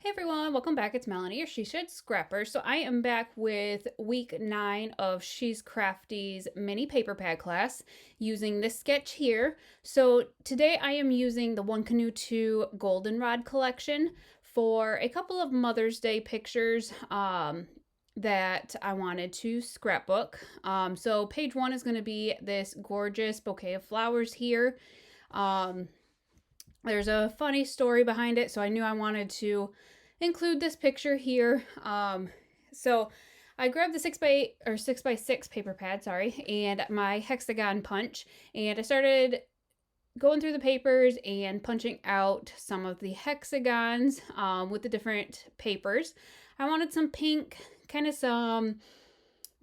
Hey everyone, welcome back. It's Melanie, your She Should Scrapper. So I am back with week 9 of She's Crafty's mini paper pad class using this sketch here. So today I am using the One Canoe 2 Goldenrod collection for a couple of Mother's Day pictures that I wanted to scrapbook. So page 1 is going to be this gorgeous bouquet of flowers here. There's a funny story behind it, so I knew I wanted to include this picture here. So I grabbed the 6x8 or 6x6 paper pad, and my hexagon punch, and I started going through the papers and punching out some of the hexagons with the different papers. I wanted some pink, kind of some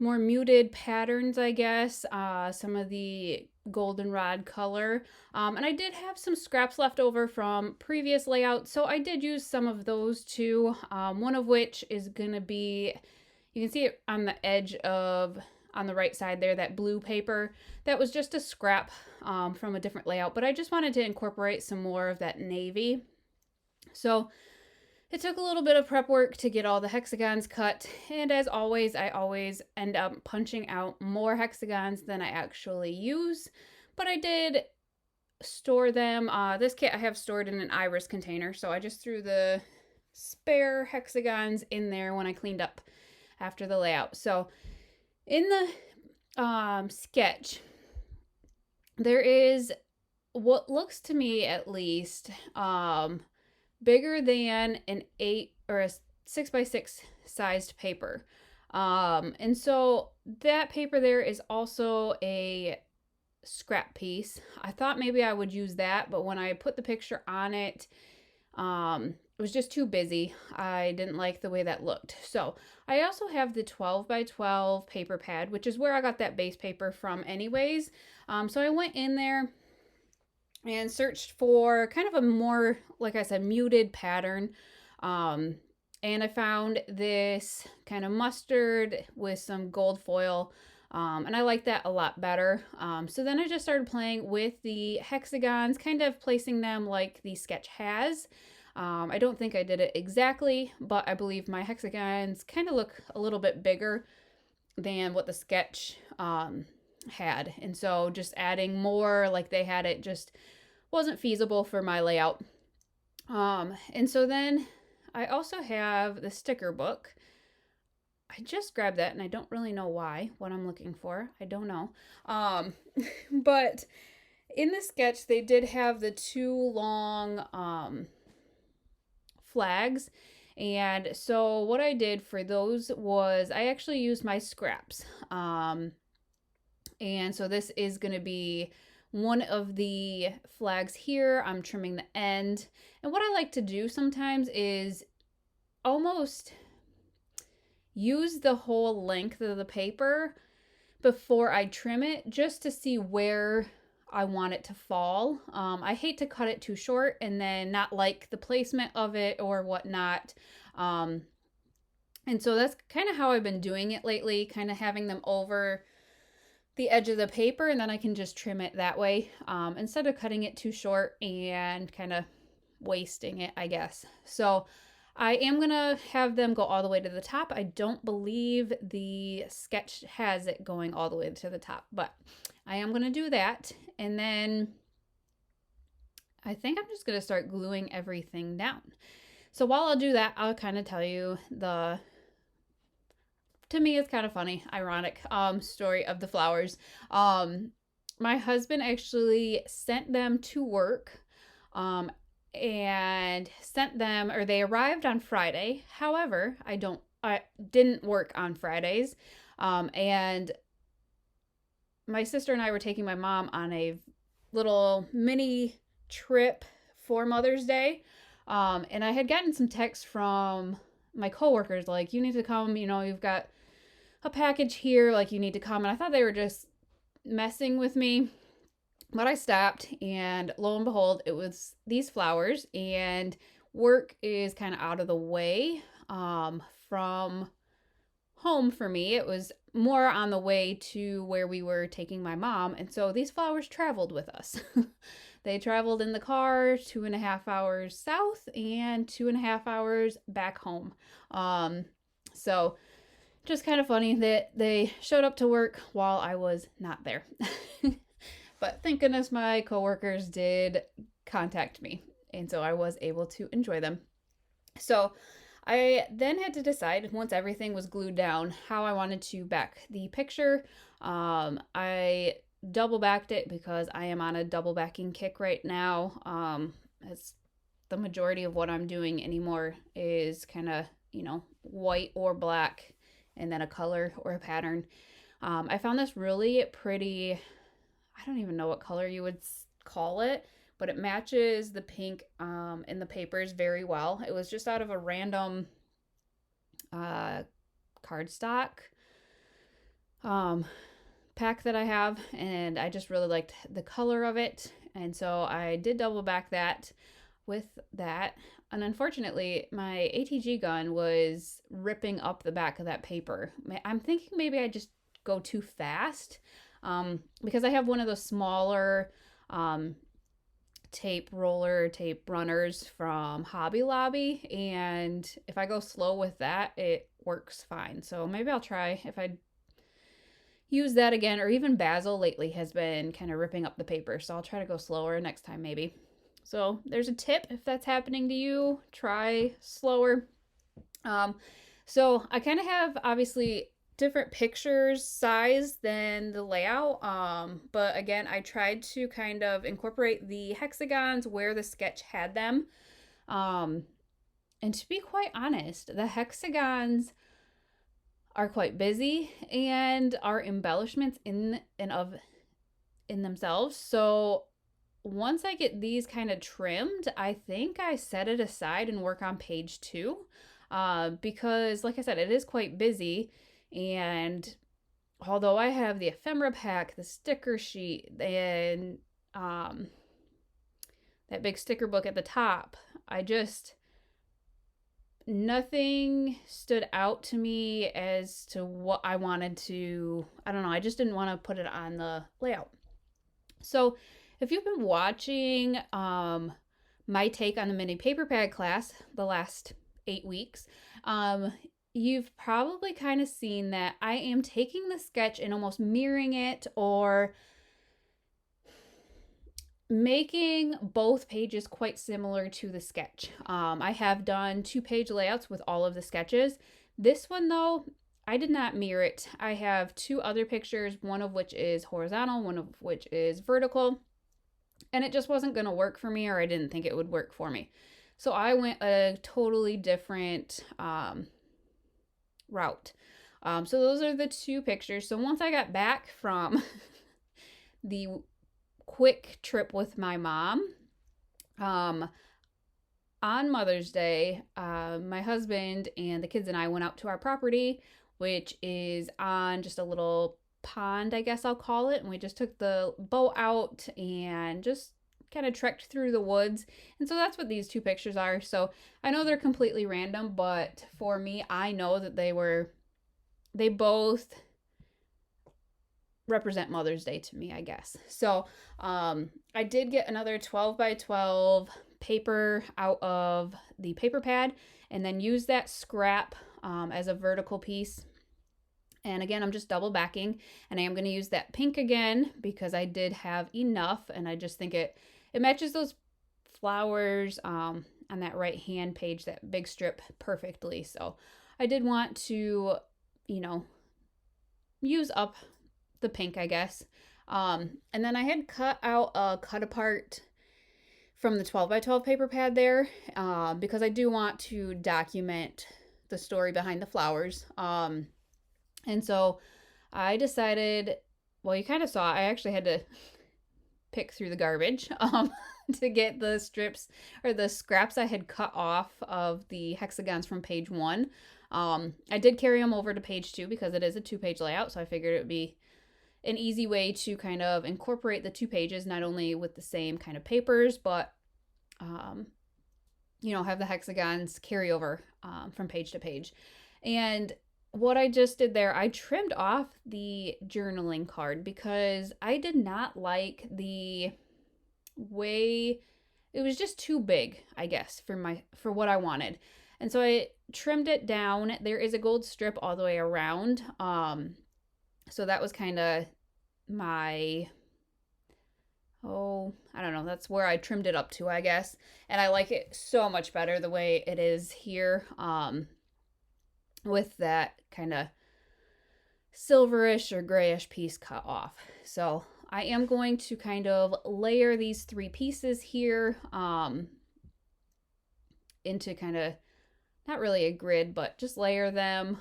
more muted patterns, I guess, some of the goldenrod color. And I did have some scraps left over from previous layouts, so I did use some of those too. One of which is going to be, you can see it on the edge of, on the right side there, that blue paper. That was just a scrap from a different layout, but I just wanted to incorporate some more of that navy. So it took a little bit of prep work to get all the hexagons cut, and as always, I always end up punching out more hexagons than I actually use, but I did store them. This kit I have stored in an iris container, so I just threw the spare hexagons in there when I cleaned up after the layout. So in the sketch, there is what looks to me at least bigger than an 8 or a 6x6 sized paper. And so that paper there is also a scrap piece. I thought maybe I would use that, but when I put the picture on it, it was just too busy. I didn't like the way that looked. So I also have the 12x12 paper pad, which is where I got that base paper from anyways. So I went in there and searched for kind of a more, like I said, muted pattern. And I found this kind of mustard with some gold foil. And I like that a lot better. So then I just started playing with the hexagons, kind of placing them like the sketch has. I don't think I did it exactly, but I believe my hexagons kind of look a little bit bigger than what the sketch had. And so just adding more like they had it just wasn't feasible for my layout. And so then I also have the sticker book. I just grabbed that and I don't really know why, what I'm looking for. I don't know. But in the sketch, they did have the two long flags. And so what I did for those was I actually used my scraps. And so this is going to be one of the flags here. I'm trimming the end. And what I like to do sometimes is almost use the whole length of the paper before I trim it, just to see where I want it to fall. I hate to cut it too short and then not like the placement of it or whatnot. And so that's kind of how I've been doing it lately, kind of having them over the edge of the paper, and then I can just trim it that way instead of cutting it too short and kind of wasting it, I guess. So I am gonna have them go all the way to the top. I don't believe the sketch has it going all the way to the top, but I am gonna do that. And then I think I'm just gonna start gluing everything down. So while I'll do that, I'll kind of tell you the, to me, it's kind of funny, ironic story of the flowers. My husband actually sent them to work and sent them, or they arrived on Friday. However, I didn't work on Fridays. And my sister and I were taking my mom on a little mini trip for Mother's Day. And I had gotten some texts from my coworkers like, you need to come, you've got a package here, like you need to come. And I thought they were just messing with me, but I stopped, and lo and behold, it was these flowers. And work is kind of out of the way from home for me. It was more on the way to where we were taking my mom. And so these flowers traveled with us. They traveled in the car 2.5 hours south and 2.5 hours back home. So just kind of funny that they showed up to work while I was not there. But thank goodness my coworkers did contact me, and so I was able to enjoy them. So I then had to decide, once everything was glued down, how I wanted to back the picture. I double backed it because I am on a double backing kick right now. It's the majority of what I'm doing anymore is kind of, white or black and then a color or a pattern. I found this really pretty, I don't even know what color you would call it, but it matches the pink in the papers very well. It was just out of a random cardstock pack that I have, and I just really liked the color of it, and so I did double back that with that. And unfortunately, my ATG gun was ripping up the back of that paper. I'm thinking maybe I just go too fast because I have one of those smaller tape runners from Hobby Lobby, and if I go slow with that, it works fine. So maybe I'll try if I use that again, or even Basil lately has been kind of ripping up the paper, so I'll try to go slower next time maybe. So there's a tip if that's happening to you, try slower. So I kind of have obviously different pictures size than the layout, but again, I tried to kind of incorporate the hexagons where the sketch had them. And to be quite honest, the hexagons are quite busy and are embellishments in themselves. So once I get these kind of trimmed, I think I set it aside and work on page 2, because like I said, it is quite busy. And although I have the ephemera pack, the sticker sheet, and that big sticker book at the top, nothing stood out to me as to what I wanted to, I don't know, I just didn't want to put it on the layout. So if you've been watching my take on the mini paper pad class the last 8 weeks, you've probably kind of seen that I am taking the sketch and almost mirroring it or making both pages quite similar to the sketch. I have done 2-page layouts with all of the sketches. This one though, I did not mirror it. I have 2 other pictures, one of which is horizontal, one of which is vertical, and it just wasn't going to work for me, or I didn't think it would work for me. So I went a totally different route. So those are the 2 pictures. So once I got back from the quick trip with my mom, on Mother's Day, my husband and the kids and I went out to our property, which is on just a little pond, I guess I'll call it, and we just took the boat out and just kind of trekked through the woods. And so that's what these 2 pictures are. So I know they're completely random, but for me, I know that they both represent Mother's Day to me, I guess. So I did get another 12 by 12 paper out of the paper pad and then use that scrap as a vertical piece. And again, I'm just double backing, and I am going to use that pink again because I did have enough, and I just think it matches those flowers on that right hand page, that big strip, perfectly. So I did want to, use up the pink, I guess. And then I had cut out a cut apart from the 12 by 12 paper pad there because I do want to document the story behind the flowers. And so I decided, well, you kind of saw, I actually had to pick through the garbage to get the strips or the scraps I had cut off of the hexagons from page 1. I did carry them over to page 2 because it is a 2-page layout, so I figured it would be an easy way to kind of incorporate the 2 pages, not only with the same kind of papers, but have the hexagons carry over from page to page. And what I just did there, I trimmed off the journaling card because I did not like the way it was just too big, I guess, for what I wanted. And so I trimmed it down. There is a gold strip all the way around. So that was kind of my, oh, I don't know, that's where I trimmed it up to, I guess. And I like it so much better the way it is here, with that kind of silverish or grayish piece cut off. So I am going to kind of layer these 3 pieces here, into kind of, not really a grid, but just layer them.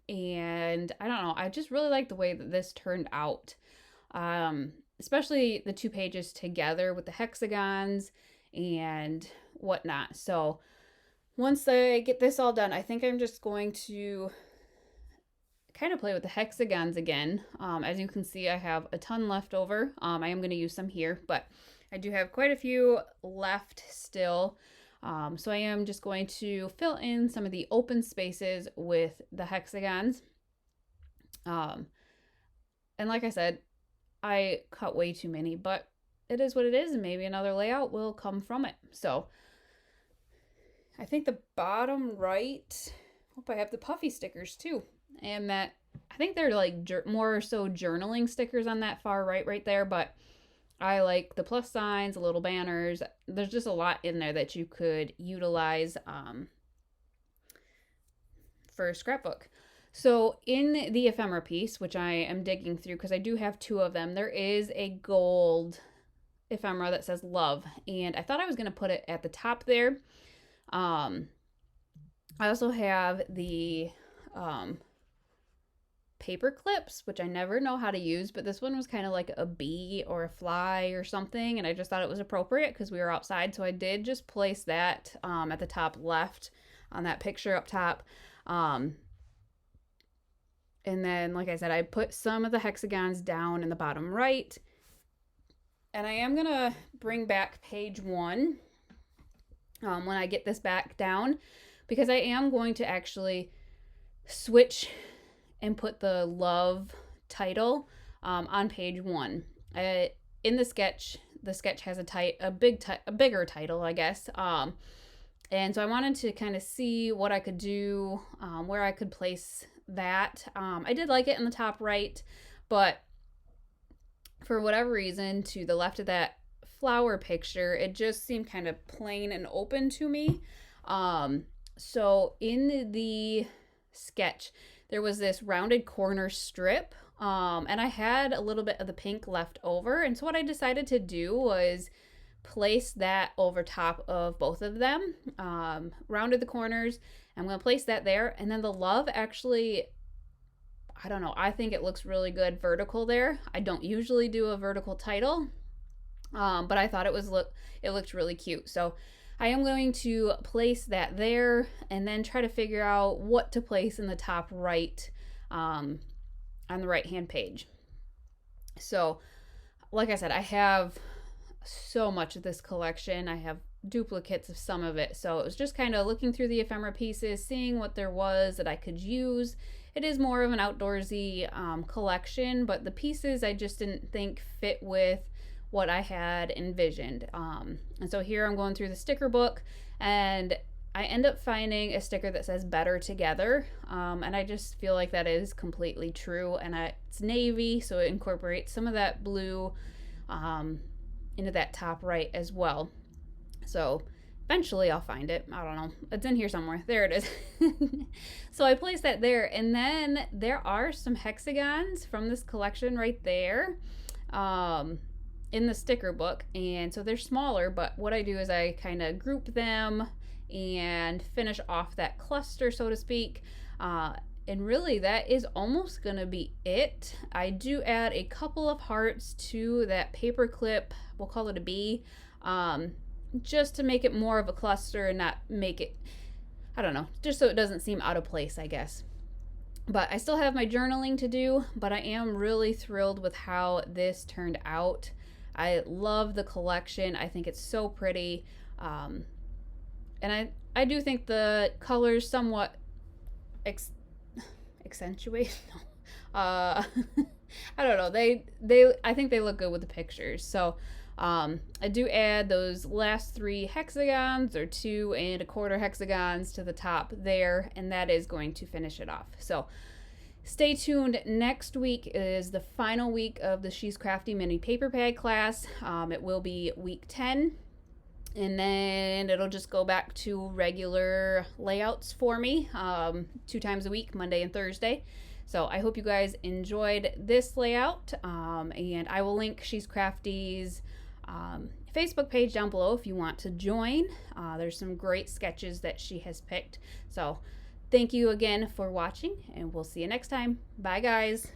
And I don't know, I just really like the way that this turned out. Especially the 2 pages together with the hexagons and whatnot. So once I get this all done, I think I'm just going to kind of play with the hexagons again. As you can see, I have a ton left over. I am going to use some here, but I do have quite a few left still. So I am just going to fill in some of the open spaces with the hexagons. And like I said, I cut way too many, but it is what it is, and maybe another layout will come from it. So I think the bottom right, hope I have the puffy stickers too. And that, I think they're like more so journaling stickers on that far right there, but I like the plus signs, the little banners. There's just a lot in there that you could utilize for a scrapbook. So in the ephemera piece, which I am digging through because I do have 2 of them, there is a gold ephemera that says love. And I thought I was going to put it at the top there. I also have the paper clips, which I never know how to use, but this one was kind of like a bee or a fly or something, and I just thought it was appropriate because we were outside, so I did just place that at the top left on that picture up top. And then, like I said, I put some of the hexagons down in the bottom right, and I am gonna bring back page 1 when I get this back down, because I am going to actually switch and put the love title on page 1. In the sketch has a bigger title, I guess. And so I wanted to kind of see what I could do, where I could place that. I did like it in the top right, but for whatever reason, to the left of that flower picture, it just seemed kind of plain and open to me. So in the sketch, there was this rounded corner strip, and I had a little bit of the pink left over. And so what I decided to do was place that over top of both of them, rounded the corners. I'm going to place that there. And then the love actually, I don't know, I think it looks really good vertical there. I don't usually do a vertical title, but I thought it looked really cute. So I am going to place that there and then try to figure out what to place in the top right, on the right hand page. So like I said, I have so much of this collection. I have duplicates of some of it. So it was just kind of looking through the ephemera pieces, seeing what there was that I could use. It is more of an outdoorsy collection, but the pieces I just didn't think fit with what I had envisioned. And so here I'm going through the sticker book, and I end up finding a sticker that says better together. And I just feel like that is completely true. And it's navy, so it incorporates some of that blue into that top right as well. So eventually I'll find it. I don't know. It's in here somewhere. There it is. So I placed that there. And then there are some hexagons from this collection right there in the sticker book. And so they're smaller, but what I do is I kind of group them and finish off that cluster, so to speak. And really that is almost gonna be it. I do add a couple of hearts to that paper clip. We'll call it a bee. Just to make it more of a cluster and not make it, I don't know, just so it doesn't seem out of place, I guess. But I still have my journaling to do, but I am really thrilled with how this turned out. I love the collection. I think it's so pretty. And I do think the colors somewhat accentuate. I don't know. I think they look good with the pictures. So I do add those last 3 hexagons or 2 1/4 hexagons to the top there, and that is going to finish it off. So stay tuned. Next week is the final week of the She's Crafty mini paper pad class. It will be week 10. And then it'll just go back to regular layouts for me 2 times a week, Monday and Thursday. So I hope you guys enjoyed this layout. And I will link She's Crafty's Facebook page down below if you want to join. There's some great sketches that she has picked. So thank you again for watching, and we'll see you next time. Bye, guys.